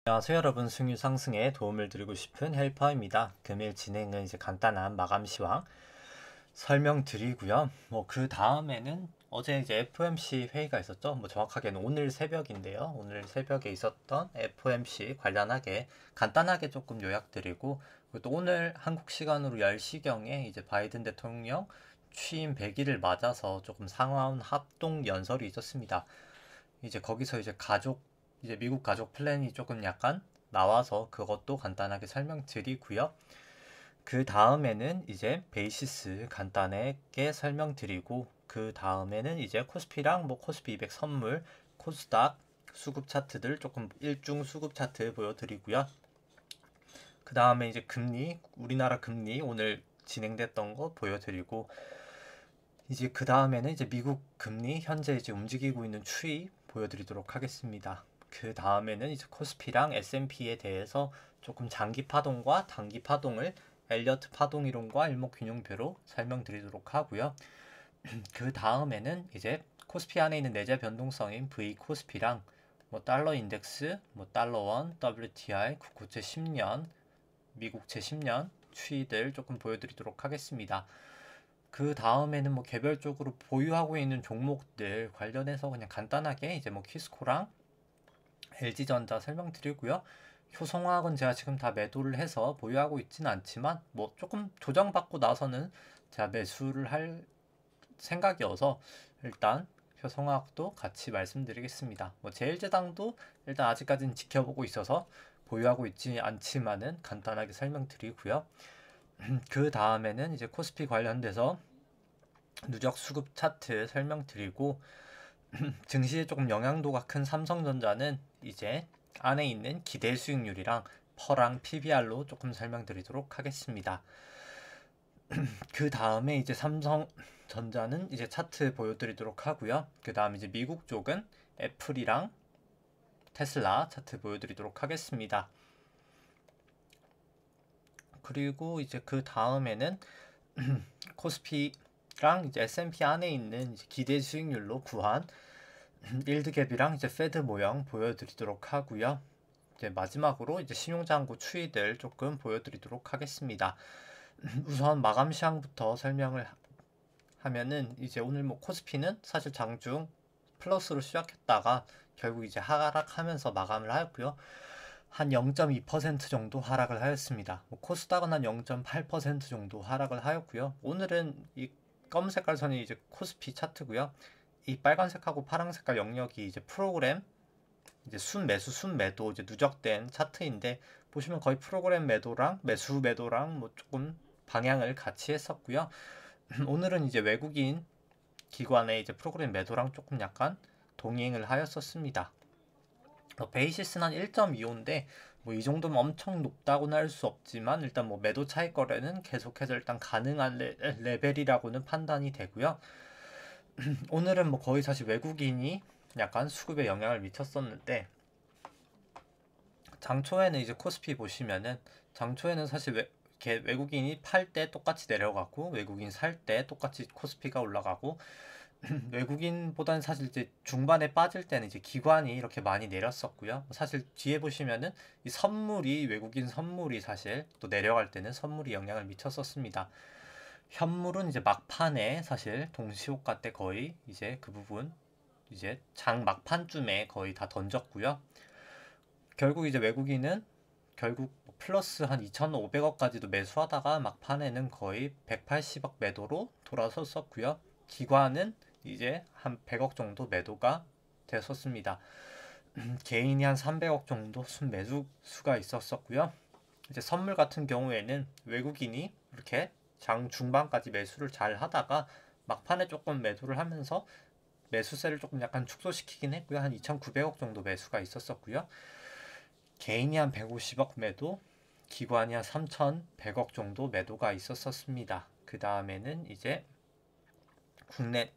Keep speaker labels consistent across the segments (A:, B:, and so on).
A: 안녕하세요 여러분, 수익률 상승에 도움을 드리고 싶은 헬퍼입니다. 금일 진행은 이제 간단한 마감 시황 설명드리고요. 그 다음에는 어제 이제 FOMC 회의가 있었죠. 정확하게는 오늘 새벽인데요. 오늘 새벽에 있었던 FOMC 관련하게 간단하게 조금 요약드리고, 그리고 또 오늘 한국 시간으로 10시경에 이제 바이든 대통령 취임 100일을 맞아서 조금 상하운 합동 연설이 있었습니다. 이제 거기서 이제 미국 가족 플랜이 조금 약간 나와서 그것도 간단하게 설명드리고요. 그 다음에는 이제 베이시스 간단하게 설명드리고, 그 다음에는 이제 코스피랑 코스피 200 선물, 코스닥 수급 차트들 조금 일중 수급 차트 보여드리고요. 그 다음에 이제 금리, 우리나라 금리 오늘 진행됐던 거 보여드리고, 이제 그 다음에는 이제 미국 금리 현재 이제 움직이고 있는 추이 보여드리도록 하겠습니다. 그 다음에는 이제 코스피랑 S&P에 대해서 조금 장기 파동과 단기 파동을 엘리어트 파동 이론과 일목균형표로 설명드리도록 하고요. 그 다음에는 이제 코스피 안에 있는 내재 변동성인 V 코스피랑 달러 인덱스, 달러 원, WTI, 국고채 10년, 미국채 10년 추이들 조금 보여드리도록 하겠습니다. 그 다음에는 개별적으로 보유하고 있는 종목들 관련해서 그냥 간단하게 이제 키스코랑 LG전자 설명드리고요. 효성화학은 제가 지금 다 매도를 해서 보유하고 있지는 않지만 조금 조정받고 나서는 제가 매수를 할 생각이어서 일단 효성화학도 같이 말씀드리겠습니다. 제일제당도 일단 아직까지는 지켜보고 있어서 보유하고 있지 않지만은 간단하게 설명드리고요. 그 다음에는 이제 코스피 관련돼서 누적 수급 차트 설명드리고, 증시에 조금 영향도가 큰 삼성전자는 이제 안에 있는 기대 수익률이랑 퍼랑 PBR로 조금 설명드리도록 하겠습니다. 그 다음에 이제 삼성전자는 이제 차트 보여드리도록 하고요. 그 다음에 이제 미국 쪽은 애플이랑 테슬라 차트 보여드리도록 하겠습니다. 그리고 이제 그 다음에는 코스피랑 이제 S&P 안에 있는 이제 기대 수익률로 구한 일드갭이랑 이제 페드 모형 보여드리도록 하고요. 이제 마지막으로 이제 신용장구 추이들 조금 보여드리도록 하겠습니다. 우선 마감 시황부터 설명을 하면은 이제 오늘 코스피는 사실 장중 플러스로 시작했다가 결국 이제 하락하면서 마감을 하였고요. 한 0.2% 정도 하락을 하였습니다. 코스닥은 한 0.8% 정도 하락을 하였고요. 오늘은 이 검은 색깔 선이 이제 코스피 차트고요. 이 빨간색하고 파란색깔 영역이 이제 프로그램 이제 순매수 순매도 이제 누적된 차트인데, 보시면 거의 프로그램 매도랑 매수 매도랑 조금 방향을 같이 했었고요. 오늘은 이제 외국인 기관의 이제 프로그램 매도랑 조금 약간 동행을 하였었습니다. 베이시스는 한 1.25인데 이 정도면 엄청 높다고는 할 수 없지만 일단 매도 차익 거래는 계속해서 일단 가능한 레벨이라고는 판단이 되고요. 오늘은 거의 사실 외국인이 약간 수급에 영향을 미쳤었는데, 장초에는 이제 코스피 보시면은 장초에는 사실 외국인이 팔 때 똑같이 내려가고 외국인 살 때 똑같이 코스피가 올라가고, 외국인보다는 사실 이제 중반에 빠질 때는 이제 기관이 이렇게 많이 내렸었고요. 사실 뒤에 보시면은 이 외국인 선물이 사실 또 내려갈 때는 선물이 영향을 미쳤었습니다. 현물은 이제 막판에 사실 동시호가 때 거의 이제 그 부분 이제 장 막판쯤에 거의 다 던졌고요. 결국 이제 외국인은 결국 플러스 한 2,500억까지도 매수하다가 막판에는 거의 180억 매도로 돌아섰었고요. 기관은 이제 한 100억 정도 매도가 됐었습니다. 개인이 한 300억 정도 순매수 수가 있었었고요. 이제 선물 같은 경우에는 외국인이 이렇게 장 중반까지 매수를 잘 하다가 막판에 조금 매도를 하면서 매수세를 조금 약간 축소시키긴 했고요. 한 2,900억 정도 매수가 있었었고요. 개인이 한 150억 매도, 기관이 한 3,100억 정도 매도가 있었었습니다. 그 다음에는 이제 국내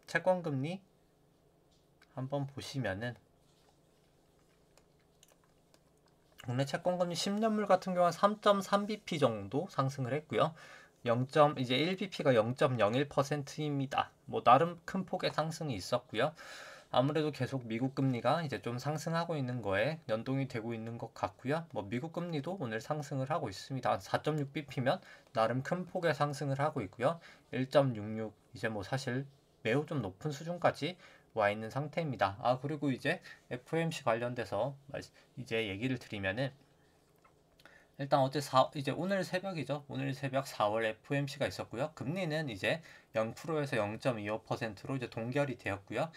A: 채권금리 한번 보시면은, 국내 채권금리 10년물 같은 경우는 3.3bp 정도 상승을 했고요. 이제 1bp가 0.01%입니다. 나름 큰 폭의 상승이 있었고요. 아무래도 계속 미국 금리가 이제 좀 상승하고 있는 거에 연동이 되고 있는 것 같고요. 뭐 미국 금리도 오늘 상승을 하고 있습니다. 4.6bp면 나름 큰 폭의 상승을 하고 있고요. 1.66 이제 뭐 사실 매우 좀 높은 수준까지 와 있는 상태입니다. 그리고 이제 FOMC 관련돼서 이제 얘기를 드리면은 일단 이제 오늘 새벽이죠. 오늘 새벽 4월 FOMC가 있었고요. 금리는 이제 0%에서 0.25%로 이제 동결이 되었고요.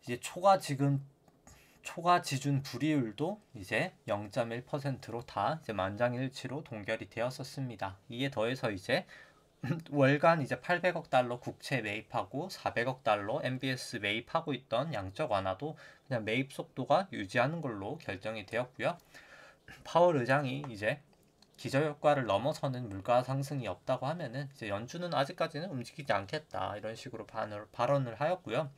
A: 이제 초과 지준 불이율도 이제 0.1%로 다 이제 만장일치로 동결이 되었었습니다. 이에 더해서 이제 월간 이제 800억 달러 국채 매입하고 400억 달러 MBS 매입하고 있던 양적 완화도 그냥 매입 속도가 유지하는 걸로 결정이 되었고요. 파월 의장이 이제 기저효과를 넘어서는 물가 상승이 없다고 하면은 이제 연준은 아직까지는 움직이지 않겠다 이런 식으로 발언을 하였고요.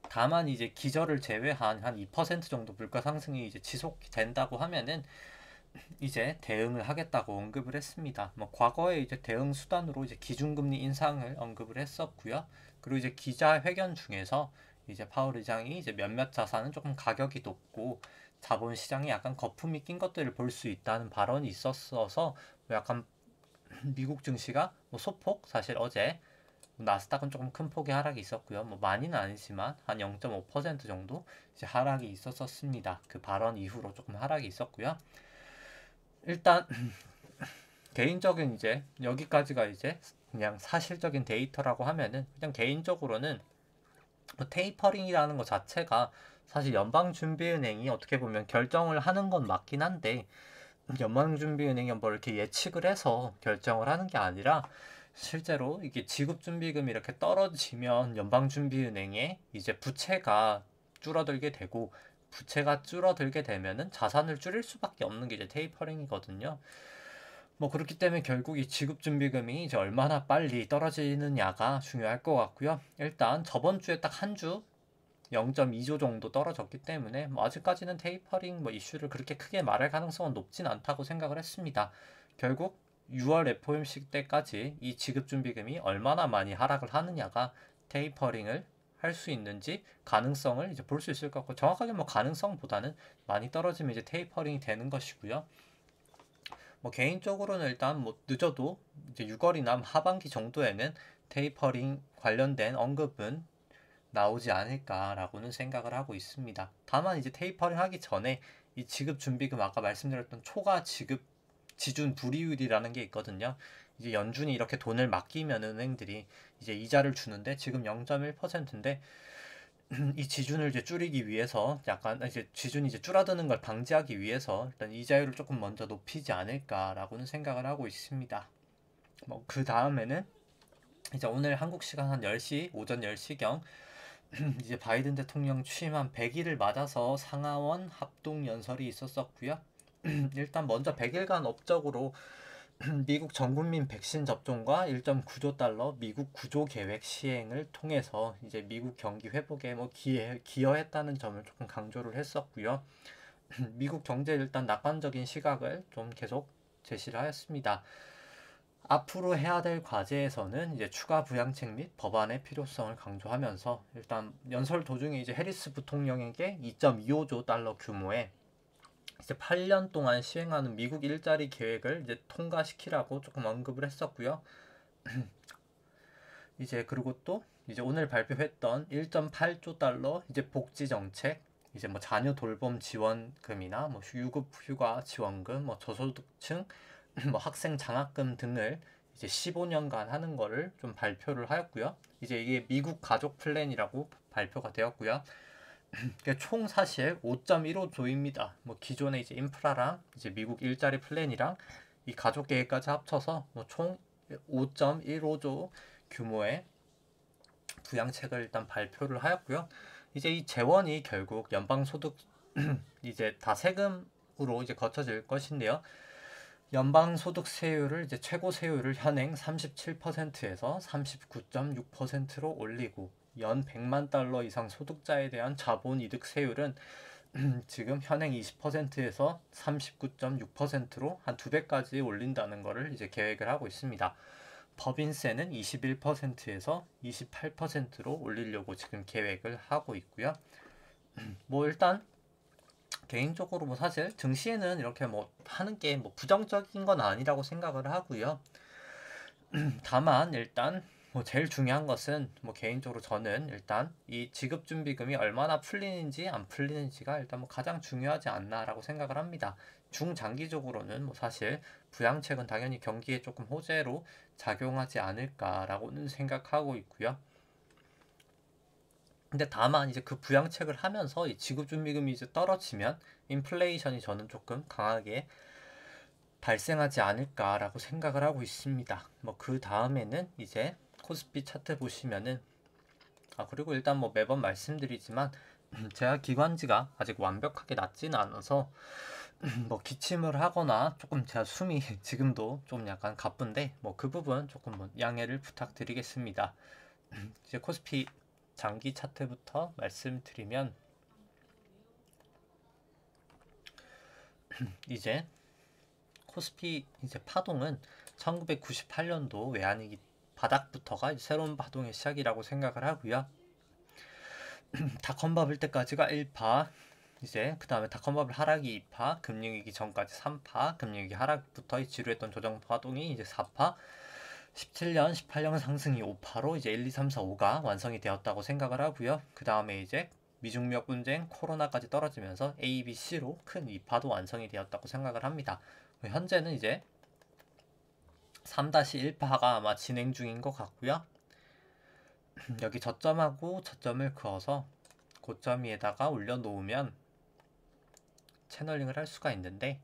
A: 다만 이제 기저를 제외한 한 2% 정도 물가 상승이 이제 지속된다고 하면은 이제 대응을 하겠다고 언급을 했습니다. 뭐 과거에 이제 대응 수단으로 이제 기준금리 인상을 언급을 했었고요. 그리고 이제 기자회견 중에서 이제 파월 의장이 이제 몇몇 자산은 조금 가격이 높고 자본 시장에 약간 거품이 낀 것들을 볼 수 있다는 발언이 있었어서 약간 미국 증시가 뭐 소폭 사실 어제 나스닥은 조금 큰 폭의 하락이 있었고요. 뭐 많이는 아니지만 한 0.5% 정도 이제 하락이 있었습니다. 그 발언 이후로 조금 하락이 있었고요. 일단 개인적인 이제 여기까지가 이제 그냥 사실적인 데이터라고 하면은 그냥 개인적으로는 뭐 테이퍼링이라는 것 자체가 사실 연방준비은행이 어떻게 보면 결정을 하는 건 맞긴 한데 연방준비은행이 뭐 이렇게 예측을 해서 결정을 하는 게 아니라 실제로 이게 지급준비금이 이렇게 떨어지면 연방준비은행의 이제 부채가 줄어들게 되고 부채가 줄어들게 되면은 자산을 줄일 수밖에 없는 게 이제 테이퍼링이거든요. 뭐 그렇기 때문에 결국 이 지급준비금이 이제 얼마나 빨리 떨어지느냐가 중요할 것 같고요. 일단 저번 주에 딱 한 주 0.2조 정도 떨어졌기 때문에 뭐 아직까지는 테이퍼링 뭐 이슈를 그렇게 크게 말할 가능성은 높진 않다고 생각을 했습니다. 결국 6월 FOMC 때까지 이 지급준비금이 얼마나 많이 하락을 하느냐가 테이퍼링을 할 수 있는지 가능성을 이제 볼 수 있을 것 같고 정확하게 뭐 가능성보다는 많이 떨어지면 이제 테이퍼링이 되는 것이고요. 뭐 개인적으로는 일단 뭐 늦어도 이제 6월이나 하반기 정도에는 테이퍼링 관련된 언급은 나오지 않을까라고는 생각을 하고 있습니다. 다만 이제 테이퍼링 하기 전에 이 지급 준비금 아까 말씀드렸던 초과 지급 지준 불이율이라는 게 있거든요. 이제 연준이 이렇게 돈을 맡기면 은행들이 이제 이자를 주는데 지금 0.1%인데 이 지준을 이제 줄이기 위해서 약간 이제 지준이 이제 줄어드는 걸 방지하기 위해서 일단 이자율을 조금 먼저 높이지 않을까라고는 생각을 하고 있습니다. 뭐 그 다음에는 이제 오늘 한국 시간 한 10시 오전 10시경 이제 바이든 대통령 취임한 100일을 맞아서 상하원 합동 연설이 있었었고요. 일단 먼저 100일간 업적으로 미국 전 국민 백신 접종과 1.9조 달러 미국 구조 계획 시행을 통해서 이제 미국 경기 회복에 뭐 기여했다는 점을 조금 강조를 했었고요. 미국 경제 일단 낙관적인 시각을 좀 계속 제시를 하였습니다. 앞으로 해야 될 과제에서는 이제 추가 부양책 및 법안의 필요성을 강조하면서 일단 연설 도중에 이제 해리스 부통령에게 2.25조 달러 규모의 이제 8년 동안 시행하는 미국 일자리 계획을 이제 통과시키라고 조금 언급을 했었고요. 이제 그리고 또 이제 오늘 발표했던 1.8조 달러 이제 복지 정책 이제 뭐 자녀 돌봄 지원금이나 뭐 유급 휴가 지원금 뭐 저소득층 뭐 학생 장학금 등을 이제 15년간 하는 거를 좀 발표를 하였고요. 이제 이게 미국 가족 플랜이라고 발표가 되었고요. 총 사실 5.15조입니다. 뭐 기존의 이제 인프라랑 이제 미국 일자리 플랜이랑 이 가족 계획까지 합쳐서 뭐 총 5.15조 규모의 부양책을 일단 발표를 하였고요. 이제 이 재원이 결국 연방소득 이제 다 세금으로 이제 거쳐질 것인데요. 연방소득세율을 이제 최고 세율을 현행 37%에서 39.6%로 올리고 연 100만 달러 이상 소득자에 대한 자본이득세율은 지금 현행 20%에서 39.6%로 한 2배까지 올린다는 것을 이제 계획을 하고 있습니다. 법인세는 21%에서 28%로 올리려고 지금 계획을 하고 있고요. 뭐 일단 개인적으로 뭐 사실 증시에는 이렇게 뭐 하는 게 뭐 부정적인 건 아니라고 생각을 하고요. 다만 일단 뭐 제일 중요한 것은 뭐 개인적으로 저는 일단 이 지급준비금이 얼마나 풀리는지 안 풀리는지가 일단 뭐 가장 중요하지 않나라고 생각을 합니다. 중장기적으로는 뭐 사실 부양책은 당연히 경기에 조금 호재로 작용하지 않을까라고는 생각하고 있고요. 근데 다만 이제 그 부양책을 하면서 이 지급준비금이 이제 떨어지면 인플레이션이 저는 조금 강하게 발생하지 않을까라고 생각을 하고 있습니다. 뭐 그 다음에는 이제 코스피 차트 보시면은 그리고 일단 뭐 매번 말씀드리지만 제가 기관지가 아직 완벽하게 낮지는 않아서 뭐 기침을 하거나 조금 제가 숨이 지금도 좀 약간 가쁜데 뭐 그 부분 조금 뭐 양해를 부탁드리겠습니다. 이제 코스피 장기 차트부터 말씀드리면 이제 코스피 이제 파동은 1998년도 외환위기 바닥부터가 이제 새로운 파동의 시작이라고 생각을 하고요. 닷컴 버블 때까지가 1파, 이제 그 다음에 닷컴 버블 하락이 2파, 금융위기 전까지 3파, 금융위기 하락부터 지루했던 조정 파동이 이제 4파, 17년, 18년 상승이 5파로 이제 1, 2, 3, 4, 5가 완성이 되었다고 생각을 하고요. 그 다음에 이제 미중무역 분쟁, 코로나까지 떨어지면서 A, B, C로 큰 2파도 완성이 되었다고 생각을 합니다. 현재는 이제 3-1파가 아마 진행 중인 것 같고요. 여기 저점하고 저점을 그어서 고점 위에다가 올려놓으면 채널링을 할 수가 있는데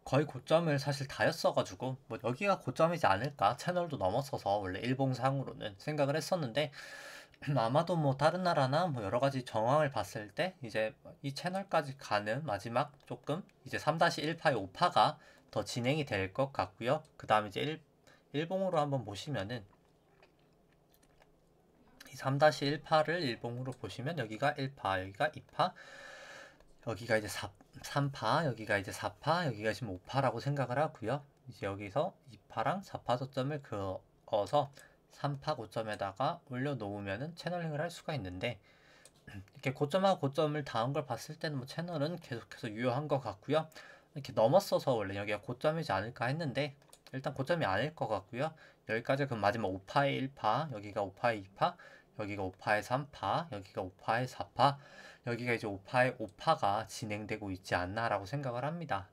A: 거의 고점을 사실 다였어가지고 뭐 여기가 고점이지 않을까, 채널도 넘었어서 원래 일봉상으로는 생각을 했었는데 아마도 뭐 다른 나라나 뭐 여러 가지 정황을 봤을 때 이제 이 채널까지 가는 마지막 조금 이제 3-1파의 5파가 더 진행이 될 것 같고요. 그 다음 이제 일봉으로 한번 보시면은 이 3-1파를 일봉으로 보시면 여기가 1파, 여기가 2파, 여기가 이제 3파, 여기가 이제 4파, 여기가 지금 5파라고 생각을 하고요. 이제 여기서 2파랑 4파 저점을 그어서 3파 고점에다가 올려놓으면은 채널링을 할 수가 있는데 이렇게 고점하고 고점을 닿은 걸 봤을 때는 뭐 채널은 계속해서 유효한 것 같고요. 이렇게 넘었어서 원래 여기가 고점이지 않을까 했는데 일단 고점이 아닐 것 같고요. 여기까지 그럼 마지막 5파의 1파, 여기가 5파의 2파, 여기가 5파의 3파, 여기가 5파의 4파, 여기가 이제 5파의 5파가 진행되고 있지 않나라고 생각을 합니다.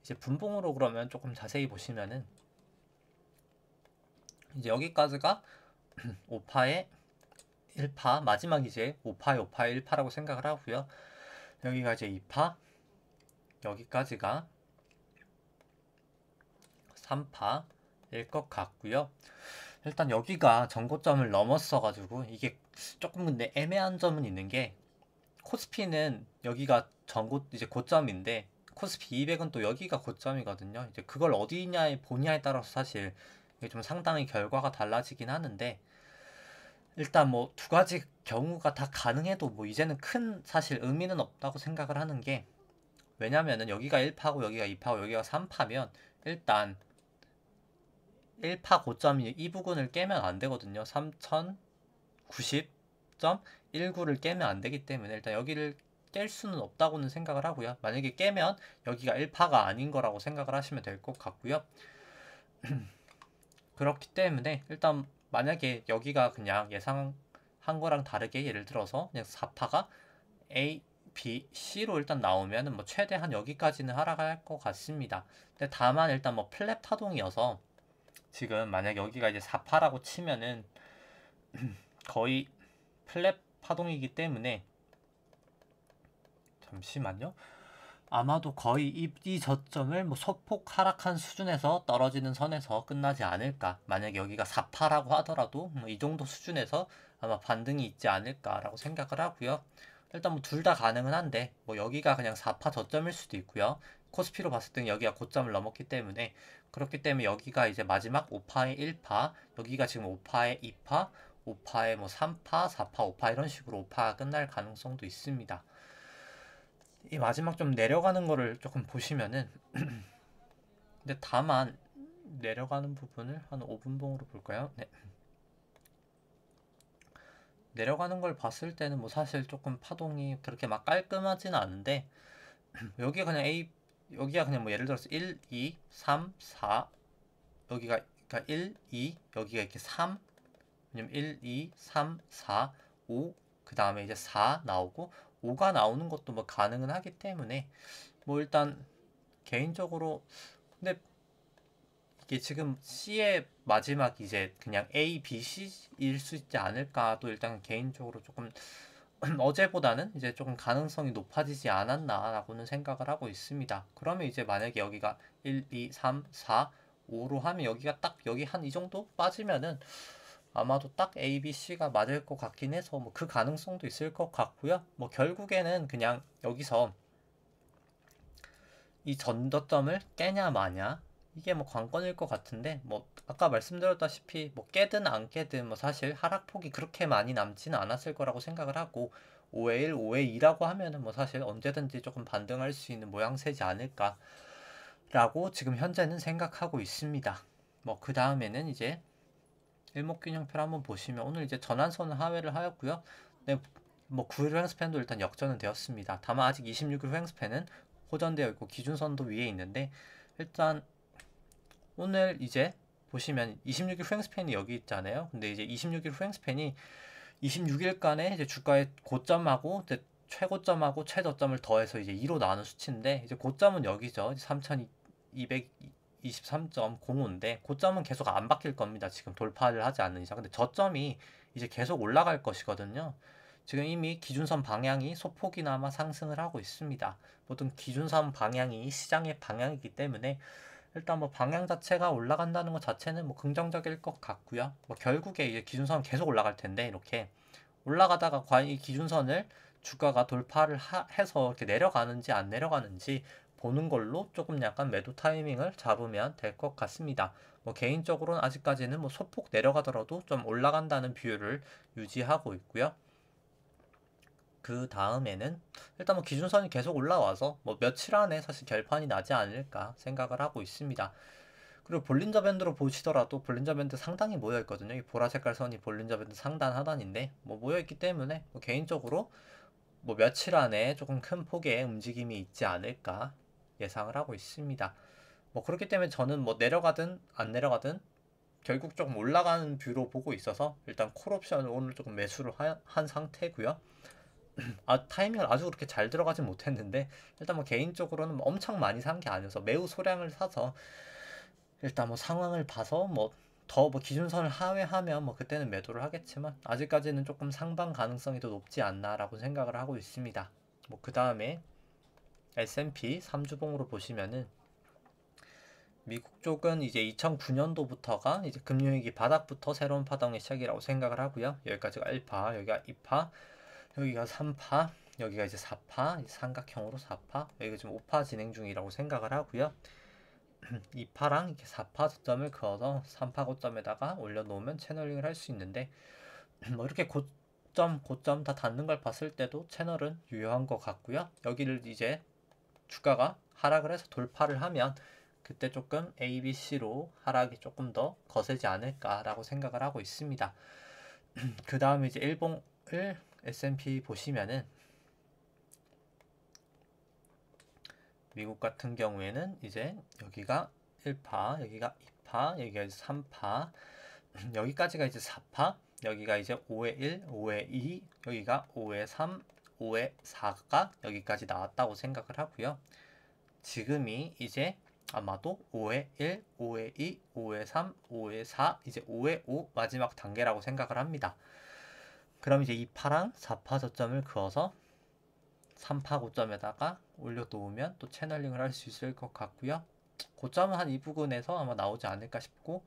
A: 이제 분봉으로 그러면 조금 자세히 보시면은 이제 여기까지가 5파의 1파, 마지막 이제 5파의 1파라고 생각을 하고요. 여기가 이제 2파, 여기까지가 3파일 것 같고요. 일단 여기가 전고점을 넘었어가지고 이게 조금 근데 애매한 점은 있는 게 코스피는 여기가 이제 고점인데 코스피 200은 또 여기가 고점이거든요. 이제 그걸 어디냐에 보냐에 따라서 사실 이게 좀 상당히 결과가 달라지긴 하는데 일단 뭐 두 가지 경우가 다 가능해도 뭐 이제는 큰 사실 의미는 없다고 생각을 하는 게 왜냐면은 여기가 1파고 여기가 2파고 여기가 3파면 일단 1파 고점이 이 부분을 깨면 안 되거든요. 3090.19를 깨면 안 되기 때문에 일단 여기를 깰 수는 없다고는 생각을 하고요. 만약에 깨면 여기가 1파가 아닌 거라고 생각을 하시면 될 것 같고요. 그렇기 때문에 일단 만약에 여기가 그냥 예상한 거랑 다르게 예를 들어서 그냥 4파가 A, B, C로 일단 나오면은 뭐 최대한 여기까지는 하락할 것 같습니다. 근데 다만 일단 뭐 플랫 타동이어서 지금 만약 여기가 이제 4파라고 치면은 거의 플랫 파동이기 때문에 잠시만요. 아마도 거의 이 저점을 뭐 소폭 하락한 수준에서 떨어지는 선에서 끝나지 않을까. 만약 여기가 4파라고 하더라도 뭐 이 정도 수준에서 아마 반등이 있지 않을까라고 생각을 하고요. 일단 뭐 둘 다 가능은 한데 뭐 여기가 그냥 4파 저점일 수도 있고요. 코스피로 봤을 때는 여기가 고점을 넘었기 때문에 그렇기 때문에 여기가 이제 마지막 5파의 1파, 여기가 지금 5파의 2파, 5파의 뭐 3파, 4파, 5파 이런 식으로 5파가 끝날 가능성도 있습니다. 이 마지막 좀 내려가는 거를 조금 보시면은 근데 다만 내려가는 부분을 한 5분봉으로 볼까요? 네. 내려가는 걸 봤을 때는 뭐 사실 조금 파동이 그렇게 막 깔끔하진 않은데 여기가 그냥 여기가 그냥 뭐 예를 들어서 1, 2, 3, 4 여기가 그러니까 1, 2 여기가 이렇게 3 왜냐면 1, 2, 3, 4, 5 그 다음에 이제 4 나오고 5가 나오는 것도 뭐 가능은 하기 때문에 뭐 일단 개인적으로 근데 이게 지금 C의 마지막 이제 그냥 A, B, C일 수 있지 않을까도 일단 개인적으로 조금 어제보다는 이제 조금 가능성이 높아지지 않았나라고는 생각을 하고 있습니다. 그러면 이제 만약에 여기가 1, 2, 3, 4, 5로 하면 여기가 딱 여기 한 이 정도 빠지면은 아마도 딱 A, B, C가 맞을 것 같긴 해서 뭐 그 가능성도 있을 것 같고요. 뭐 결국에는 그냥 여기서 이 전저점을 깨냐 마냐 이게 뭐 관건일 것 같은데 뭐 아까 말씀드렸다시피 뭐 깨든 안 깨든 뭐 사실 하락폭이 그렇게 많이 남지는 않았을 거라고 생각을 하고 5회 1, 5회 2라고 하면은 뭐 사실 언제든지 조금 반등할 수 있는 모양새지 않을까라고 지금 현재는 생각하고 있습니다. 뭐 그 다음에는 이제 일목균형표를 한번 보시면 오늘 이제 전환선을 하회를 하였고요. 네, 뭐 9일 횡스팬도 일단 역전은 되었습니다. 다만 아직 26일 횡스팬은 호전되어 있고 기준선도 위에 있는데 일단 오늘 이제 보시면 26일 횡스팬이 여기 있잖아요. 근데 이제 26일 횡스팬이 26일간의 이제 주가의 고점하고 이제 최고점하고 최저점을 더해서 이제 2로 나눈 수치인데 이제 고점은 여기죠. 3223.05인데 고점은 계속 안 바뀔 겁니다. 지금 돌파를 하지 않는 이상. 근데 저점이 이제 계속 올라갈 것이거든요. 지금 이미 기준선 방향이 소폭이나마 상승을 하고 있습니다. 모든 기준선 방향이 시장의 방향이기 때문에 일단 뭐 방향 자체가 올라간다는 것 자체는 뭐 긍정적일 것 같고요. 뭐 결국에 이제 기준선은 계속 올라갈 텐데 이렇게 올라가다가 과연 이 기준선을 주가가 돌파를 해서 이렇게 내려가는지 안 내려가는지 보는 걸로 조금 약간 매도 타이밍을 잡으면 될 것 같습니다. 뭐 개인적으로는 아직까지는 뭐 소폭 내려가더라도 좀 올라간다는 비율을 유지하고 있고요. 그 다음에는 일단 뭐 기준선이 계속 올라와서 뭐 며칠 안에 사실 결판이 나지 않을까 생각을 하고 있습니다. 그리고 볼린저 밴드로 보시더라도 볼린저 밴드 상당히 모여 있거든요. 이 보라 색깔 선이 볼린저 밴드 상단 하단인데 뭐 모여 있기 때문에 뭐 개인적으로 뭐 며칠 안에 조금 큰 폭의 움직임이 있지 않을까 예상을 하고 있습니다. 뭐 그렇기 때문에 저는 뭐 내려가든 안 내려가든 결국 조금 올라가는 뷰로 보고 있어서 일단 콜옵션을 오늘 조금 매수를 한 상태고요. 타이밍을 아주 그렇게 잘 들어가진 못했는데 일단 뭐 개인적으로는 뭐 엄청 많이 산 게 아니어서 매우 소량을 사서 일단 뭐 상황을 봐서 뭐 더 뭐 기준선을 하회하면 뭐 그때는 매도를 하겠지만 아직까지는 조금 상방 가능성이 더 높지 않나라고 생각을 하고 있습니다. 뭐 그 다음에 S&P 3주봉으로 보시면은 미국 쪽은 이제 2009년도부터가 이제 금융위기 바닥부터 새로운 파동의 시작이라고 생각을 하고요. 여기까지가 1파, 여기가 2파, 여기가 3파, 여기가 이제 4파, 삼각형으로 4파, 여기가 지금 5파 진행 중이라고 생각을 하고요. 2파랑 이렇게 4파 저점을 그어서 3파 고점에다가 올려놓으면 채널링을 할 수 있는데 뭐 이렇게 고점 다 닿는 걸 봤을 때도 채널은 유효한 것 같고요. 여기를 이제 주가가 하락을 해서 돌파를 하면 그때 조금 A, B, C로 하락이 조금 더 거세지 않을까라고 생각을 하고 있습니다. 그 다음에 이제 일봉을 S&P 보시면은 미국 같은 경우에는 이제 여기가 1파, 여기가 2파, 여기가 이제 3파, 여기까지가 이제 4파, 여기가 이제 5회 1, 5회 2, 여기가 5회 3, 5회 4가 여기까지 나왔다고 생각을 하고요. 지금이 이제 아마도 5회 1, 5회 2, 5회 3, 5회 4, 이제 5회 5 마지막 단계라고 생각을 합니다. 그럼 이제 2파랑 4파 저점을 그어서 3파 고점에다가 올려놓으면 또 채널링을 할 수 있을 것 같고요. 고점은 한 이 부근에서 아마 나오지 않을까 싶고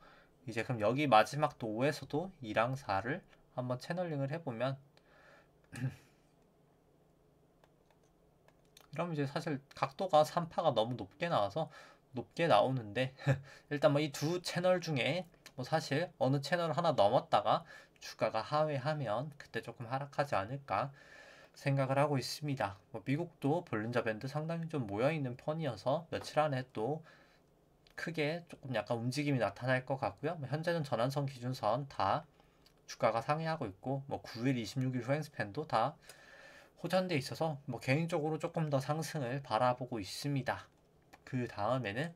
A: 이제 그럼 여기 마지막 또 5에서도 2랑 4를 한번 채널링을 해보면 그럼 이제 사실 각도가 3파가 너무 높게 나와서 높게 나오는데 일단 뭐 이 두 채널 중에 뭐 사실 어느 채널 하나 넘었다가 주가가 하회하면 그때 조금 하락하지 않을까 생각을 하고 있습니다. 뭐 미국도 볼린저 밴드 상당히 좀 모여있는 편이어서 며칠 안에 또 크게 조금 약간 움직임이 나타날 것 같고요. 뭐 현재는 전환선 기준선 다 주가가 상회하고 있고 뭐 9일, 26일 후행 스팬도 다 호전돼 있어서 뭐 개인적으로 조금 더 상승을 바라보고 있습니다. 그 다음에는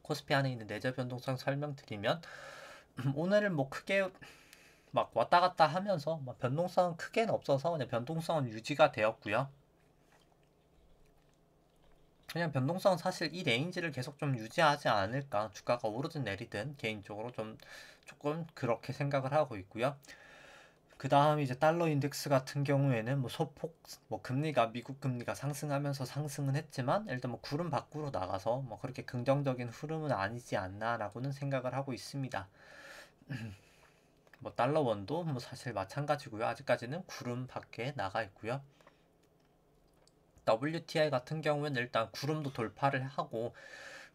A: 코스피 안에 있는 내재 변동성 설명드리면 오늘은 뭐 크게 막 왔다 갔다 하면서 막 변동성은 크게는 없어서 그냥 변동성은 유지가 되었고요. 그냥 변동성은 사실 이 레인지를 계속 좀 유지하지 않을까, 주가가 오르든 내리든 개인적으로 좀 조금 그렇게 생각을 하고 있고요. 그 다음 이제 달러 인덱스 같은 경우에는 뭐 소폭 뭐 금리가 미국 금리가 상승하면서 상승은 했지만 일단 뭐 구름 밖으로 나가서 뭐 그렇게 긍정적인 흐름은 아니지 않나라고는 생각을 하고 있습니다. 뭐 달러 원도 뭐 사실 마찬가지고요. 아직까지는 구름 밖에 나가 있고요. WTI 같은 경우에는 일단 구름도 돌파를 하고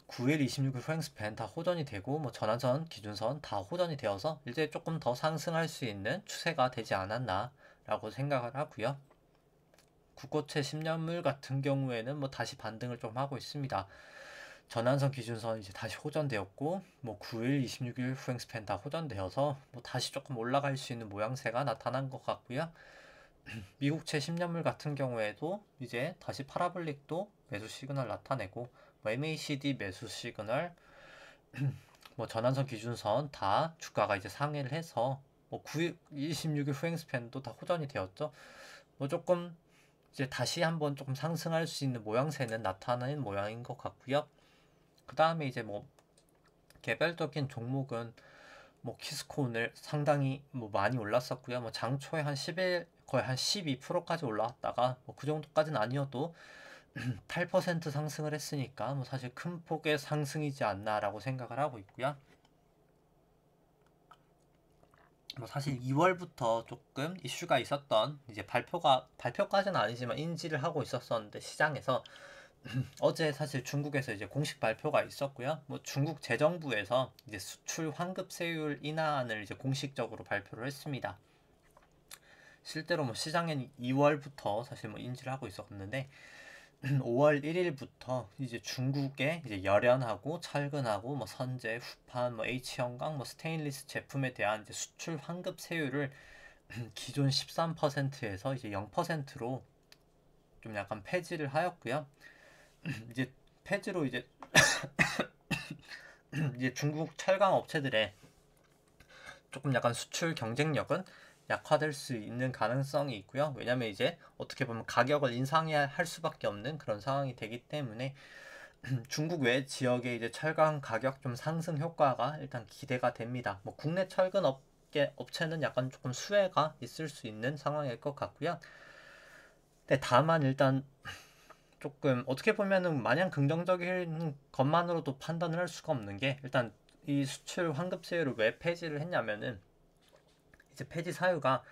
A: 9일, 26일 후행 스팬 다 호전이 되고 뭐 전환선, 기준선 다 호전이 되어서 이제 조금 더 상승할 수 있는 추세가 되지 않았나라고 생각을 하고요. 국고채 10년물 같은 경우에는 뭐 다시 반등을 좀 하고 있습니다. 전환선, 기준선 이제 다시 호전되었고 뭐 9일, 26일 후행 스팬 다 호전되어서 뭐 다시 조금 올라갈 수 있는 모양새가 나타난 것 같고요. 미국채 10년물 같은 경우에도 이제 다시 파라볼릭도 매수 시그널 나타내고 뭐 MACD 매수 시그널 뭐 전환선 기준선 다 주가가 이제 상회를 해서 뭐 9일 26일 후행 스팬도 다 호전이 되었죠. 뭐 조금 이제 다시 한번 조금 상승할 수 있는 모양새는 나타나는 모양인 것 같고요. 그 다음에 이제 뭐 개별적인 종목은 뭐 키스코 오늘 상당히 뭐 많이 올랐었고요. 뭐 장초에 한 10일 거의 한 12%까지 올라왔다가 뭐 그 정도까지는 아니어도 8% 상승을 했으니까 뭐 사실 큰 폭의 상승이지 않나라고 생각을 하고 있고요. 뭐 사실 2월부터 조금 이슈가 있었던 이제 발표까지는 아니지만 인지를 하고 있었었는데 시장에서 어제 사실 중국에서 이제 공식 발표가 있었고요. 뭐 중국 재정부에서 이제 수출 환급세율 인하안을 이제 공식적으로 발표를 했습니다. 실제로 뭐 시장엔 2월부터 사실 뭐 인지를 하고 있었는데 5월 1일부터 이제 중국의 이제 열연하고 철근하고 뭐 선재, 후판, 뭐 H형광, 뭐 스테인리스 제품에 대한 이제 수출 환급세율을 기존 13%에서 이제 0%로 좀 약간 폐지를 하였고요. 이제 폐지로 이제 이제 중국 철강 업체들의 조금 약간 수출 경쟁력은 약화될 수 있는 가능성이 있고요. 왜냐면 이제 어떻게 보면 가격을 인상해야 할 수밖에 없는 그런 상황이 되기 때문에 중국 외 지역의 이제 철강 가격 좀 상승 효과가 일단 기대가 됩니다. 뭐 국내 철근 업체는 약간 조금 수혜가 있을 수 있는 상황일 것 같고요. 근데 다만 일단 조금 어떻게 보면은 마냥 긍정적인 것만으로도 판단을 할 수가 없는 게 일단 이 수출 환급세율을 왜 폐지를 했냐면은 이제 폐지 사유가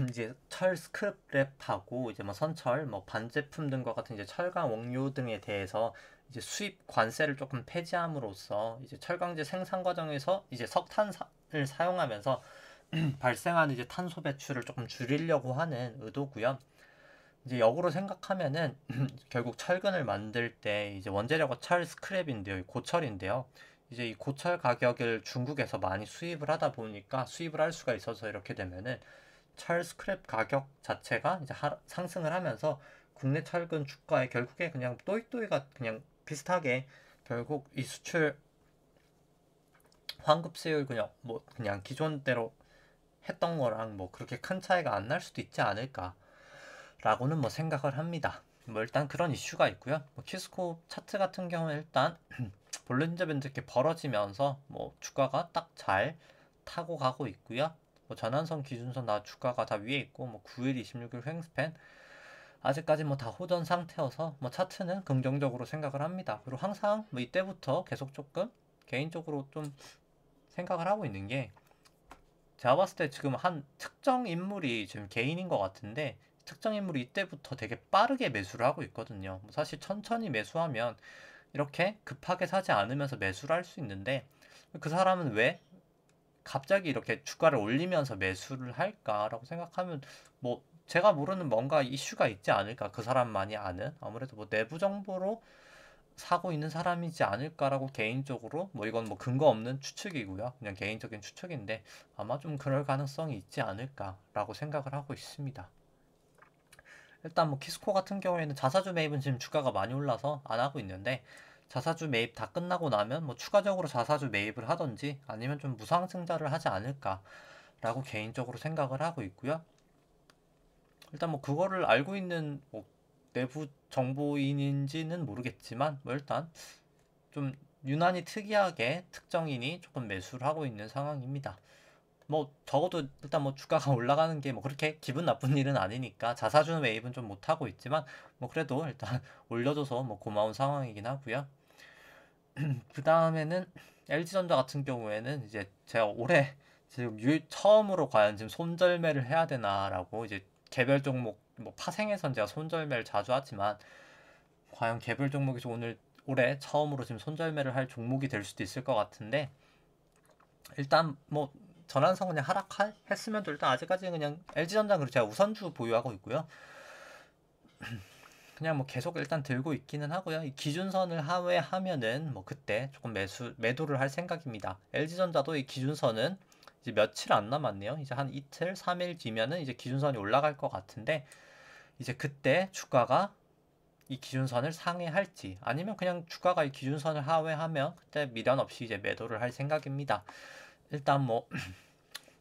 A: 이제 철 스크랩하고 이제 뭐 선철, 뭐 반제품 등과 같은 이제 철강 원료 등에 대해서 이제 수입 관세를 조금 폐지함으로써 이제 철강제 생산 과정에서 이제 석탄을 사용하면서 발생하는 이제 탄소 배출을 조금 줄이려고 하는 의도고요. 이제 역으로 생각하면은 결국 철근을 만들 때 이제 원재료가 철 스크랩인데요, 고철인데요. 이제 이 고철 가격을 중국에서 많이 수입을 하다 보니까 수입을 할 수가 있어서 이렇게 되면은 철 스크랩 가격 자체가 이제 상승을 하면서 국내 철근 주가에 결국에 그냥 또이또이가 그냥 비슷하게 결국 이 수출 환급세율 그냥 뭐 그냥 기존대로 했던 거랑 뭐 그렇게 큰 차이가 안 날 수도 있지 않을까라고는 뭐 생각을 합니다. 뭐 일단 그런 이슈가 있고요. 뭐 키스코 차트 같은 경우는 일단 볼린저 밴드 이렇게 벌어지면서 뭐 주가가 딱 잘 타고 가고 있고요. 뭐 전환선, 기준선 다 주가가 다 위에 있고 뭐 9일, 26일 횡스팬 아직까지 뭐 다 호전 상태여서 뭐 차트는 긍정적으로 생각을 합니다. 그리고 항상 뭐 이때부터 계속 조금 개인적으로 좀 생각을 하고 있는 게 제가 봤을 때 지금 한 특정 인물이 지금 개인인 것 같은데 특정 인물이 이때부터 되게 빠르게 매수를 하고 있거든요. 뭐 사실 천천히 매수하면 이렇게 급하게 사지 않으면서 매수를 할 수 있는데 그 사람은 왜 갑자기 이렇게 주가를 올리면서 매수를 할까라고 생각하면 뭐 제가 모르는 뭔가 이슈가 있지 않을까, 그 사람만이 아는. 아무래도 뭐 내부 정보로 사고 있는 사람이지 않을까라고 개인적으로, 뭐 이건 뭐 근거 없는 추측이고요. 그냥 개인적인 추측인데 아마 좀 그럴 가능성이 있지 않을까라고 생각을 하고 있습니다. 일단 뭐 키스코 같은 경우에는 자사주 매입은 지금 주가가 많이 올라서 안 하고 있는데, 자사주 매입 다 끝나고 나면 뭐 추가적으로 자사주 매입을 하던지 아니면 좀 무상증자를 하지 않을까라고 개인적으로 생각을 하고 있고요. 일단 뭐 그거를 알고 있는 뭐 내부 정보인인지는 모르겠지만, 뭐 일단 좀 유난히 특이하게 특정인이 조금 매수를 하고 있는 상황입니다. 뭐 적어도 일단 뭐 주가가 올라가는 게 뭐 그렇게 기분 나쁜 일은 아니니까 자사주 매입은 좀 못하고 있지만, 뭐 그래도 일단 올려줘서 뭐 고마운 상황이긴 하고요. 그 다음에는 LG전자 같은 경우에는 이제 제가 올해 지금 처음으로 과연 지금 손절매를 해야 되나라고, 이제 개별 종목 뭐 파생해선 제가 손절매를 자주 하지만 과연 개별 종목에서 올해 처음으로 지금 손절매를 할 종목이 될 수도 있을 것 같은데, 일단 뭐 전환선 그냥 했으면 또 일단 아직까지는 그냥 LG전자 그리고 제가 우선주 보유하고 있고요. 그냥 뭐 계속 일단 들고 있기는 하고요. 이 기준선을 하회하면은 뭐 그때 조금 매도를 할 생각입니다. LG전자도 이 기준선은 이제 며칠 안 남았네요. 이제 한 이틀, 3일 뒤면은 이제 기준선이 올라갈 것 같은데, 이제 그때 주가가 이 기준선을 상회할지 아니면 그냥 주가가 이 기준선을 하회하면 그때 미련 없이 이제 매도를 할 생각입니다. 일단 뭐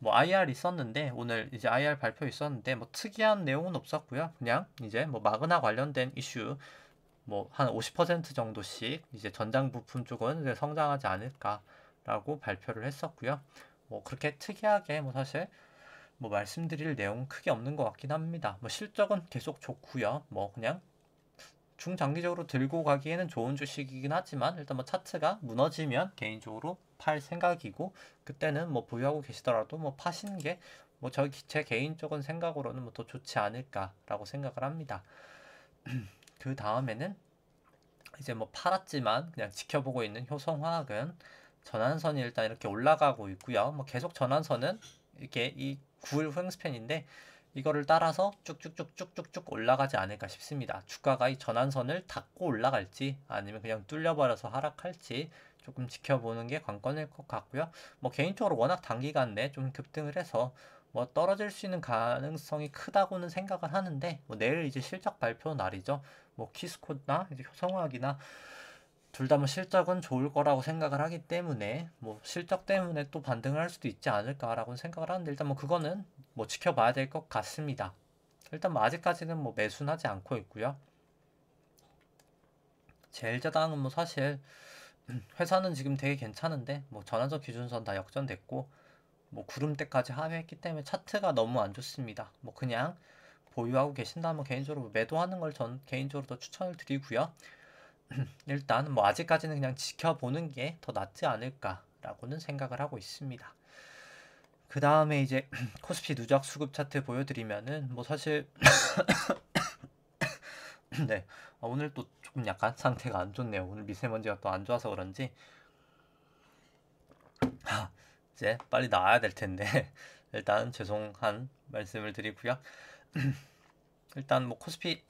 A: IR 있었는데, 오늘 이제 IR 발표 있었는데 뭐 특이한 내용은 없었고요. 그냥 이제 뭐 마그나 관련된 이슈 뭐 한 50% 정도씩 이제 전장 부품 쪽은 이제 성장하지 않을까라고 발표를 했었고요. 뭐 그렇게 특이하게 뭐 사실 뭐 말씀드릴 내용 크게 없는 것 같긴 합니다. 뭐 실적은 계속 좋고요. 뭐 그냥 중장기적으로 들고 가기에는 좋은 주식이긴 하지만, 일단 뭐 차트가 무너지면 개인적으로 팔 생각이고, 그때는 뭐 보유하고 계시더라도 뭐 파시는 게 뭐 제 개인적인 생각으로는 뭐 더 좋지 않을까라고 생각을 합니다. 그 다음에는 이제 뭐 팔았지만 그냥 지켜보고 있는 효성화학은 전환선이 일단 이렇게 올라가고 있고요. 뭐 계속 전환선은 이렇게 이 9일 후행스팬인데 이거를 따라서 쭉쭉쭉쭉쭉쭉 올라가지 않을까 싶습니다. 주가가 이 전환선을 닫고 올라갈지 아니면 그냥 뚫려버려서 하락할지 조금 지켜보는 게 관건일 것 같고요. 뭐 개인적으로 워낙 단기간 내에 좀 급등을 해서 뭐 떨어질 수 있는 가능성이 크다고는 생각을 하는데, 뭐 내일 이제 실적 발표 날이죠. 뭐 키스코나 이제 효성화학이나 둘 다 뭐 실적은 좋을 거라고 생각을 하기 때문에 뭐 실적 때문에 또 반등을 할 수도 있지 않을까라고 생각을 하는데, 일단 뭐 그거는 뭐 지켜봐야 될 것 같습니다. 일단 뭐 아직까지는 뭐 매수는 하지 않고 있고요. 제일제당은 뭐 사실 회사는 지금 되게 괜찮은데 뭐 전환적 기준선 다 역전됐고 뭐 구름대까지 하회했기 때문에 차트가 너무 안 좋습니다. 뭐 그냥 보유하고 계신다면 개인적으로 매도하는 걸 전 개인적으로 더 추천을 드리고요. 일단 뭐 아직까지는 그냥 지켜보는 게 더 낫지 않을까라고는 생각을 하고 있습니다. 그 다음에 이제 코스피 누적 수급 차트 보여드리면은 뭐 사실 네, 오늘 또 조금 약간 상태가 안 좋네요. 오늘 미세먼지가 또 안 좋아서 그런지 이제 빨리 나와야 될 텐데 일단 죄송한 말씀을 드리고요. 일단 뭐 코스피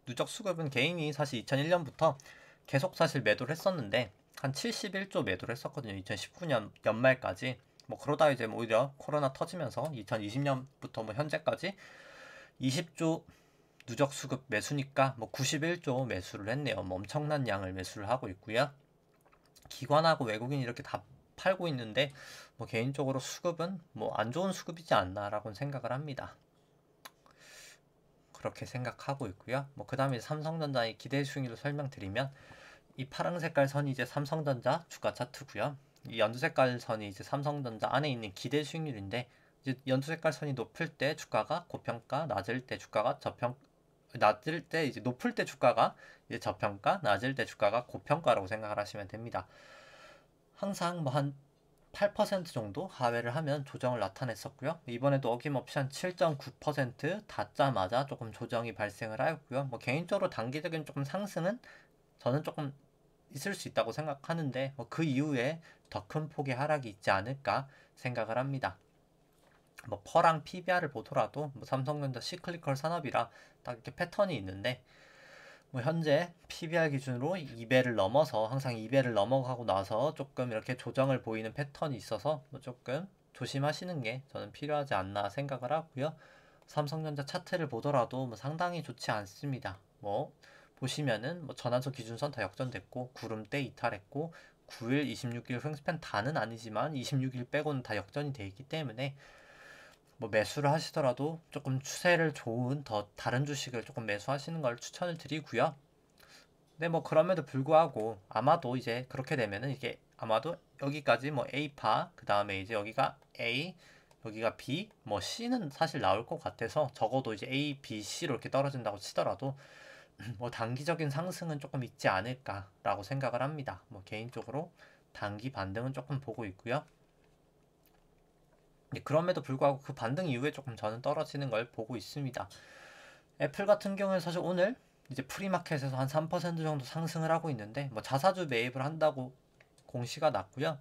A: 누적 수급은 개인이 사실 2001년부터 계속 사실 매도를 했었는데 한 71조 매도를 했었거든요. 2019년 연말까지. 뭐 그러다 이제 뭐 오히려 코로나 터지면서 2020년부터 뭐 현재까지 20조 누적 수급 매수니까 뭐 91조 매수를 했네요. 뭐 엄청난 양을 매수를 하고 있고요. 기관하고 외국인이 이렇게 다 팔고 있는데 뭐 개인적으로 수급은 뭐 안 좋은 수급이지 않나라고 생각을 합니다. 그렇게 생각하고 있고요. 뭐 그 다음에 삼성전자의 기대 수익률을 설명드리면, 이 파란 색깔 선이 이제 삼성전자 주가 차트고요. 이 연두 색깔 선이 이제 삼성전자 안에 있는 기대 수익률인데, 이제 연두 색깔 선이 높을 때 주가가 고평가, 낮을 때 주가가 낮을 때 이제 높을 때 주가가 이제 저평가, 낮을 때 주가가 고평가라고 생각을 하시면 됩니다. 항상 뭐 한 8% 정도 하회를 하면 조정을 나타냈었고요. 이번에도 어김없이 한 7.9% 닿자마자 조금 조정이 발생을 하였고요. 뭐 개인적으로 단기적인 조금 상승은 저는 조금 있을 수 있다고 생각하는데, 뭐 그 이후에 더 큰 폭의 하락이 있지 않을까 생각을 합니다. 뭐 퍼랑 PBR을 보더라도 뭐 삼성전자 시클리컬 산업이라 딱 이렇게 패턴이 있는데, 뭐 현재 PBR 기준으로 2배를 넘어서 항상 2배를 넘어가고 나서 조금 이렇게 조정을 보이는 패턴이 있어서 뭐 조금 조심하시는 게 저는 필요하지 않나 생각을 하고요. 삼성전자 차트를 보더라도 뭐 상당히 좋지 않습니다. 뭐 보시면은 뭐 전환선 기준선 다 역전됐고 구름대 이탈했고 9일, 26일 횡스팬 다는 아니지만 26일 빼고는 다 역전이 돼 있기 때문에 뭐 매수를 하시더라도 조금 추세를 좋은 더 다른 주식을 조금 매수하시는 걸 추천을 드리고요. 근데 뭐 그럼에도 불구하고 아마도 이제 그렇게 되면은 이게 아마도 여기까지 뭐 A파 그 다음에 이제 여기가 A 여기가 B 뭐 C는 사실 나올 것 같아서 적어도 이제 A, B, C로 이렇게 떨어진다고 치더라도 뭐 단기적인 상승은 조금 있지 않을까라고 생각을 합니다. 뭐 개인적으로 단기 반등은 조금 보고 있고요. 그럼에도 불구하고 그 반등 이후에 조금 저는 떨어지는 걸 보고 있습니다. 애플 같은 경우는 사실 오늘 이제 프리마켓에서 한 3% 정도 상승을 하고 있는데 뭐 자사주 매입을 한다고 공시가 났고요.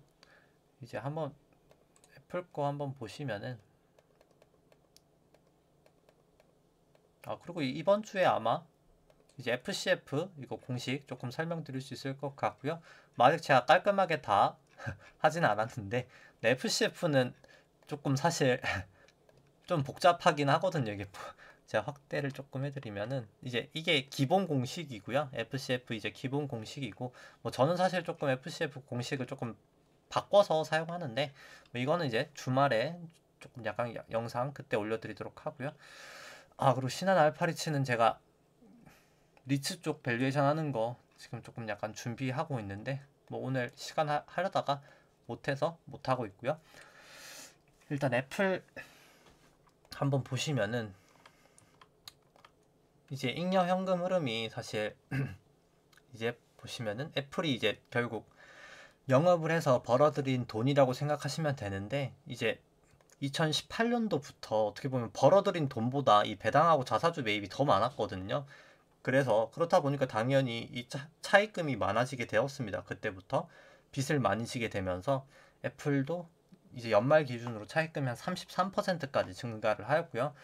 A: 이제 한번 애플 거 한번 보시면은 그리고 이번 주에 아마 이제 FCF 이거 공식 조금 설명드릴 수 있을 것 같고요. 아직 제가 깔끔하게 다 하진 않았는데 FCF는 조금 사실 좀 복잡하긴 하거든요. 이게 제가 확대를 조금 해드리면은 이제 이게 기본 공식이고요. FCF 이제 기본 공식이고 뭐 저는 사실 조금 FCF 공식을 조금 바꿔서 사용하는데 뭐 이거는 이제 주말에 조금 약간 영상 그때 올려드리도록 하고요. 그리고 신한 알파리츠는 제가 리츠 쪽 밸류에이션 하는 거 지금 조금 약간 준비하고 있는데 뭐 오늘 시간 하려다가 못해서 못하고 있고요. 일단 애플 한번 보시면은 이제 잉여 현금 흐름이 사실 이제 보시면은 애플이 이제 결국 영업을 해서 벌어들인 돈이라고 생각하시면 되는데 이제 2018년도부터 어떻게 보면 벌어들인 돈보다 이 배당하고 자사주 매입이 더 많았거든요. 그래서 그렇다 보니까 당연히 이 차입금이 많아지게 되었습니다. 그때부터 빚을 많이 지게 되면서 애플도 이제 연말 기준으로 차입금이 한 33%까지 증가를 하였고요.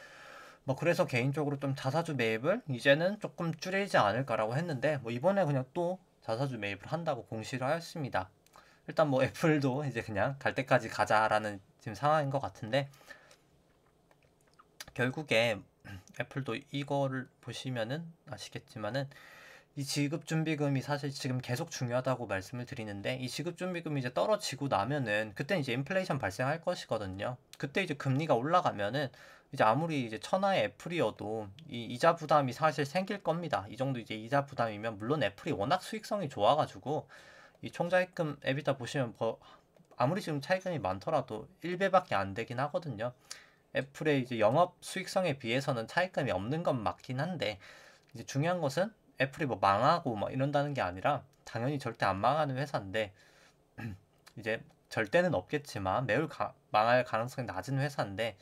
A: 뭐 그래서 개인적으로 좀 자사주 매입을 이제는 조금 줄이지 않을까라고 했는데 뭐 이번에 그냥 또 자사주 매입을 한다고 공시를 하였습니다. 일단 뭐 애플도 이제 그냥 갈 때까지 가자라는 지금 상황인 것 같은데 결국에 애플도 이거를 보시면은 아시겠지만은 이 지급준비금이 사실 지금 계속 중요하다고 말씀을 드리는데 이 지급준비금이 이제 떨어지고 나면은 그때 이제 인플레이션 발생할 것이거든요. 그때 이제 금리가 올라가면은 이제 아무리 이제 천하의 애플이어도 이 이자 부담이 사실 생길 겁니다. 이 정도 이제 이자 부담이면 물론 애플이 워낙 수익성이 좋아가지고 이 총자익금 앱이다 보시면 아무리 지금 차익금이 많더라도 1배밖에 안 되긴 하거든요. 애플의 이제 영업 수익성에 비해서는 차익금이 없는 건 맞긴 한데 이제 중요한 것은 애플이 뭐 망하고 뭐 이런다는 게 아니라 당연히 절대 안 망하는 회사인데 이제 절대는 없겠지만 매우 망할 가능성이 낮은 회사인데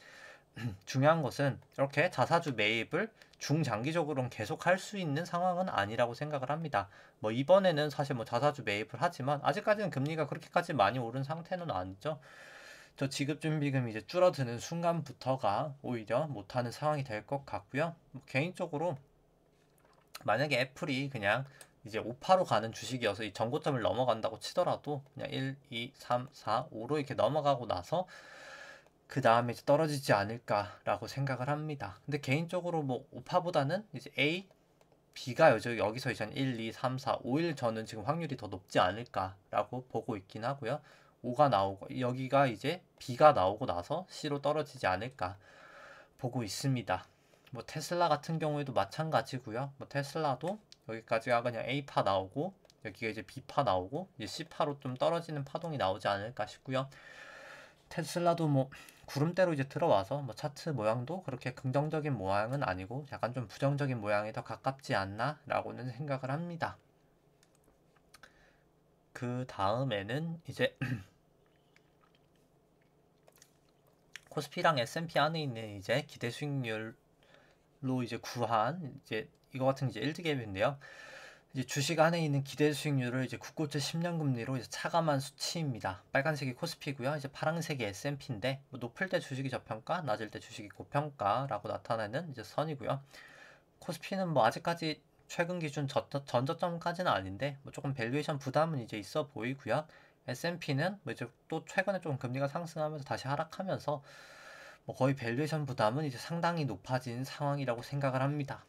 A: 중요한 것은 이렇게 자사주 매입을 중장기적으로는 계속 할 수 있는 상황은 아니라고 생각을 합니다. 뭐 이번에는 사실 뭐 자사주 매입을 하지만 아직까지는 금리가 그렇게까지 많이 오른 상태는 아니죠. 저 지급준비금이 이제 줄어드는 순간부터가 오히려 못하는 상황이 될 것 같고요. 뭐 개인적으로 만약에 애플이 그냥 이제 5파로 가는 주식이어서 이 전고점을 넘어간다고 치더라도 그냥 1, 2, 3, 4, 5로 이렇게 넘어가고 나서 그 다음에 이제 떨어지지 않을까라고 생각을 합니다. 근데 개인적으로 뭐 5파보다는 이제 A, B가 여기서 이제 1, 2, 3, 4, 5일 저는 지금 확률이 더 높지 않을까라고 보고 있긴 하고요. 5가 나오고 여기가 이제 B가 나오고 나서 C로 떨어지지 않을까 보고 있습니다. 뭐 테슬라 같은 경우에도 마찬가지고요. 뭐 테슬라도 여기까지가 그냥 A파 나오고 여기가 이제 B파 나오고 이제 C파로 좀 떨어지는 파동이 나오지 않을까 싶고요. 테슬라도 뭐 구름대로 이제 들어와서 뭐 차트 모양도 그렇게 긍정적인 모양은 아니고 약간 좀 부정적인 모양에 더 가깝지 않나 라고는 생각을 합니다. 그 다음에는 이제 코스피랑 S&P 안에 있는 이제 기대 수익률로 이제 구한 이제 이거 같은 이제 1드 갭인데요. 이제 주식 안에 있는 기대 수익률을 이제 국고채 10년 금리로 이제 차감한 수치입니다. 빨간색이 코스피고요. 이제 파란색이 S&P인데 뭐 높을 때 주식이 저평가, 낮을 때 주식이 고평가라고 나타내는 이제 선이고요. 코스피는 뭐 아직까지 최근 기준 전저점까지는 아닌데 뭐 조금 밸류에이션 부담은 이제 있어 보이고요. S&P는 뭐 이제 또 최근에 좀 금리가 상승하면서 다시 하락하면서 뭐 거의 밸류에이션 부담은 이제 상당히 높아진 상황이라고 생각을 합니다.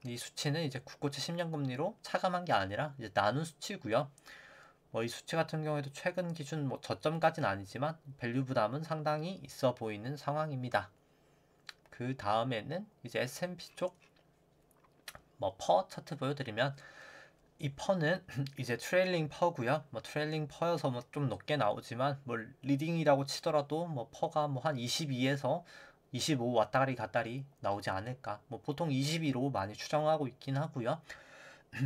A: 이 수치는 이제 국고채 10년 금리로 차감한 게 아니라 이제 나눈 수치고요. 뭐 이 수치 같은 경우에도 최근 기준 뭐 저점까지는 아니지만 밸류 부담은 상당히 있어 보이는 상황입니다. 그 다음에는 이제 S&P 쪽 뭐 퍼 차트 보여드리면 이 퍼는 이제 트레일링 퍼고요. 뭐 트레일링 퍼여서 뭐 좀 높게 나오지만 뭐 리딩이라고 치더라도 뭐 퍼가 뭐 한 22에서 25 왔다리 갔다리 나오지 않을까. 뭐 보통 22로 많이 추정하고 있긴 하고요.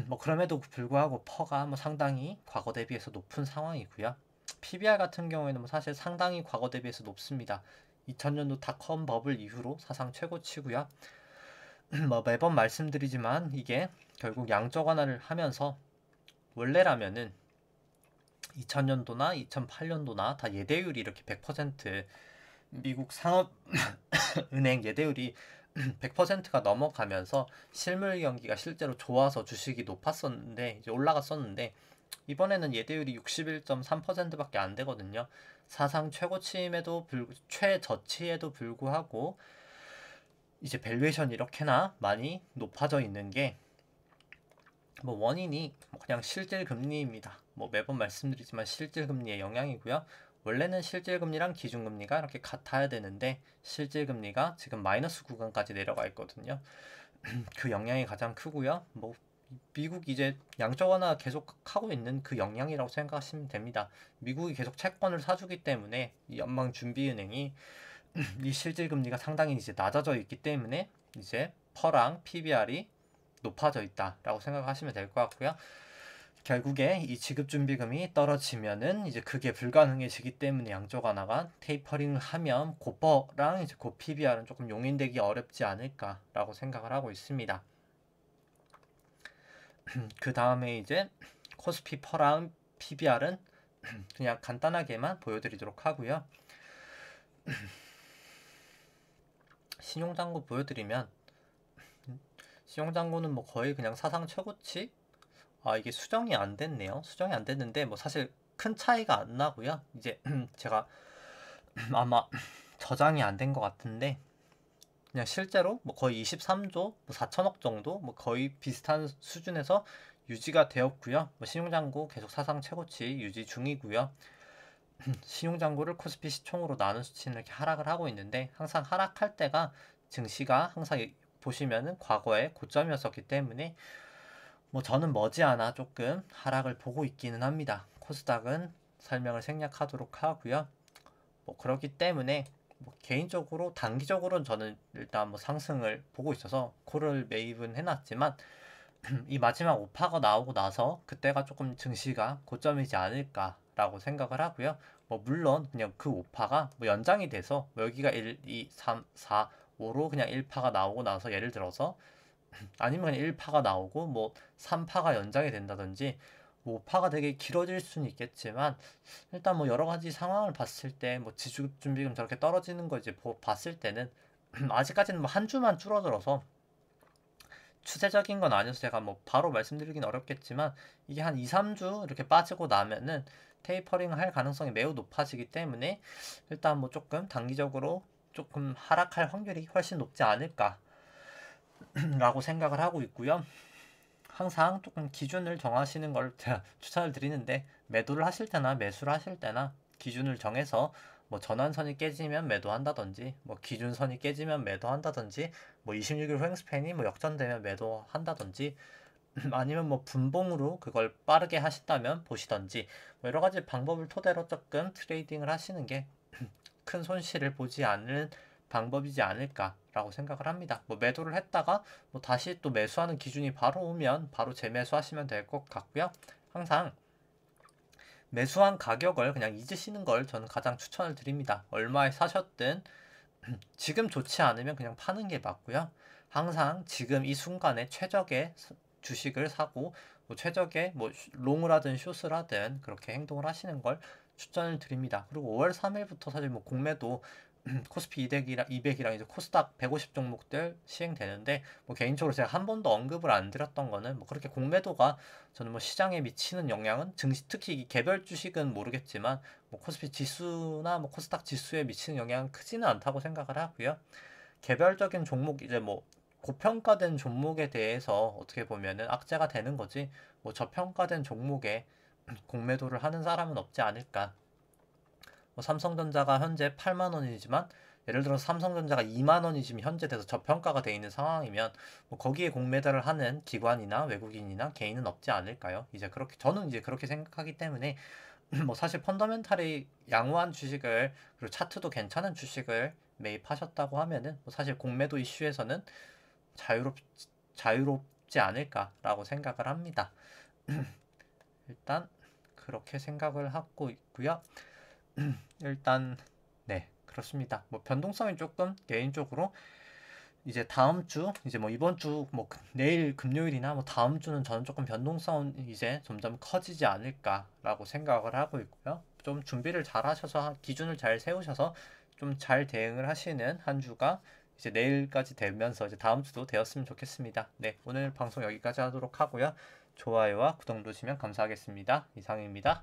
A: 뭐 그럼에도 불구하고 퍼가 뭐 상당히 과거 대비해서 높은 상황이고요. PBR 같은 경우에는 뭐 사실 상당히 과거 대비해서 높습니다. 2000년도 닷컴 버블 이후로 사상 최고치고요. 뭐 매번 말씀드리지만 이게 결국 양적 완화를 하면서 원래라면은 2000년도나 2008년도나 다 예대율이 이렇게 100% 미국 상업은행 예대율이 100%가 넘어가면서 실물 경기가 실제로 좋아서 주식이 높았었는데 이제 올라갔었는데 이번에는 예대율이 61.3%밖에 안 되거든요. 사상 최고치임에도 최저치에도 불구하고 이제 밸류에이션이 이렇게나 많이 높아져 있는 게 뭐 원인이 그냥 실질 금리입니다. 뭐 매번 말씀드리지만 실질 금리의 영향이고요. 원래는 실질 금리랑 기준 금리가 이렇게 같아야 되는데 실질 금리가 지금 마이너스 구간까지 내려가 있거든요. 그 영향이 가장 크고요. 뭐 미국 이제 양적 완화 계속 하고 있는 그 영향이라고 생각하시면 됩니다. 미국이 계속 채권을 사주기 때문에 이 연방준비은행이 이 실질 금리가 상당히 이제 낮아져 있기 때문에 이제 퍼랑 PBR이 높아져 있다라고 생각하시면 될 것 같고요. 결국에 이 지급준비금이 떨어지면은 이제 그게 불가능해지기 때문에 양적 완화가 테이퍼링을 하면 고퍼랑 이제 고 PBR은 조금 용인되기 어렵지 않을까라고 생각을 하고 있습니다. 그 다음에 이제 코스피 퍼랑 PBR은 그냥 간단하게만 보여드리도록 하고요. 신용장고 보여드리면 신용장고는 뭐 거의 그냥 사상 최고치. 이게 수정이 안 됐네요. 수정이 안 됐는데 뭐 사실 큰 차이가 안 나고요. 이제 제가 아마 저장이 안 된 것 같은데 그냥 실제로 뭐 거의 23조 뭐 4천억 정도 뭐 거의 비슷한 수준에서 유지가 되었고요. 뭐 신용장고 계속 사상 최고치 유지 중이고요. 신용장고를 코스피 시총으로 나눈 수치는 이렇게 하락을 하고 있는데 항상 하락할 때가 증시가 항상 보시면은 과거에 고점이었었기 때문에 뭐 저는 머지않아 조금 하락을 보고 있기는 합니다. 코스닥은 설명을 생략하도록 하고요. 뭐 그렇기 때문에 뭐 개인적으로 단기적으로는 저는 일단 뭐 상승을 보고 있어서 콜을 매입은 해놨지만 이 마지막 오파가 나오고 나서 그때가 조금 증시가 고점이지 않을까라고 생각을 하고요. 뭐 물론 그냥 그 오파가 뭐 연장이 돼서 뭐 여기가 1, 2, 3, 4, 5로 그냥 1파가 나오고 나서 예를 들어서 아니면 그냥 1파가 나오고 뭐 3파가 연장이 된다든지 뭐 5파가 되게 길어질 수는 있겠지만 일단 뭐 여러 가지 상황을 봤을 때 뭐 지급준비금 저렇게 떨어지는 거 이제 봤을 때는 아직까지는 뭐 한 주만 줄어들어서 추세적인 건 아니어서 제가 뭐 바로 말씀드리긴 어렵겠지만 이게 한 2, 3주 이렇게 빠지고 나면은 테이퍼링 할 가능성이 매우 높아지기 때문에 일단 뭐 조금 단기적으로 조금 하락할 확률이 훨씬 높지 않을까 라고 생각을 하고 있고요. 항상 조금 기준을 정하시는 걸 제가 추천을 드리는데 매도를 하실 때나 매수를 하실 때나 기준을 정해서 뭐 전환선이 깨지면 매도한다든지 뭐 기준선이 깨지면 매도한다든지 뭐 26일 후행스팬이 뭐 역전되면 매도한다든지 아니면 뭐 분봉으로 그걸 빠르게 하신다면 보시던지 뭐 여러 가지 방법을 토대로 조금 트레이딩을 하시는 게 큰 손실을 보지 않는 방법이지 않을까라고 생각을 합니다. 뭐 매도를 했다가 뭐 다시 또 매수하는 기준이 바로 오면 바로 재매수하시면 될 것 같고요. 항상 매수한 가격을 그냥 잊으시는 걸 저는 가장 추천을 드립니다. 얼마에 사셨든 지금 좋지 않으면 그냥 파는 게 맞고요. 항상 지금 이 순간에 최적의 주식을 사고 뭐 최적의 뭐 롱을 하든 숏을 하든 그렇게 행동을 하시는 걸 추천을 드립니다. 그리고 5월 3일부터 사실 뭐 공매도 코스피 200이랑 이제 코스닥 150 종목들 시행되는데 뭐 개인적으로 제가 한 번도 언급을 안 드렸던 거는 뭐 그렇게 공매도가 저는 뭐 시장에 미치는 영향은 특히 이 개별 주식은 모르겠지만 뭐 코스피 지수나 뭐 코스닥 지수에 미치는 영향은 크지는 않다고 생각을 하고요. 개별적인 종목 이제 뭐 고평가된 종목에 대해서 어떻게 보면은 악재가 되는 거지 뭐 저평가된 종목에 공매도를 하는 사람은 없지 않을까. 뭐 삼성전자가 현재 8만 원이지만 예를 들어서 삼성전자가 2만 원이 지금 현재 돼서 저평가가 돼 있는 상황이면 뭐 거기에 공매도를 하는 기관이나 외국인이나 개인은 없지 않을까요? 이제 그렇게 저는 이제 그렇게 생각하기 때문에 뭐 사실 펀더멘탈이 양호한 주식을 그리고 차트도 괜찮은 주식을 매입하셨다고 하면은 뭐 사실 공매도 이슈에서는 자유롭 자유롭지 않을까라고 생각을 합니다. 일단 그렇게 생각을 하고 있고요. 일단 네 그렇습니다. 뭐 변동성이 조금 개인적으로 이제 다음 주 이제 뭐 이번 주 뭐 내일 금요일이나 뭐 다음 주는 저는 조금 변동성은 이제 점점 커지지 않을까라고 생각을 하고 있고요. 좀 준비를 잘 하셔서 기준을 잘 세우셔서 좀 잘 대응을 하시는 한 주가 이제 내일까지 되면서 이제 다음 주도 되었으면 좋겠습니다. 네, 오늘 방송 여기까지 하도록 하고요. 좋아요와 구독 누르시면 감사하겠습니다. 이상입니다.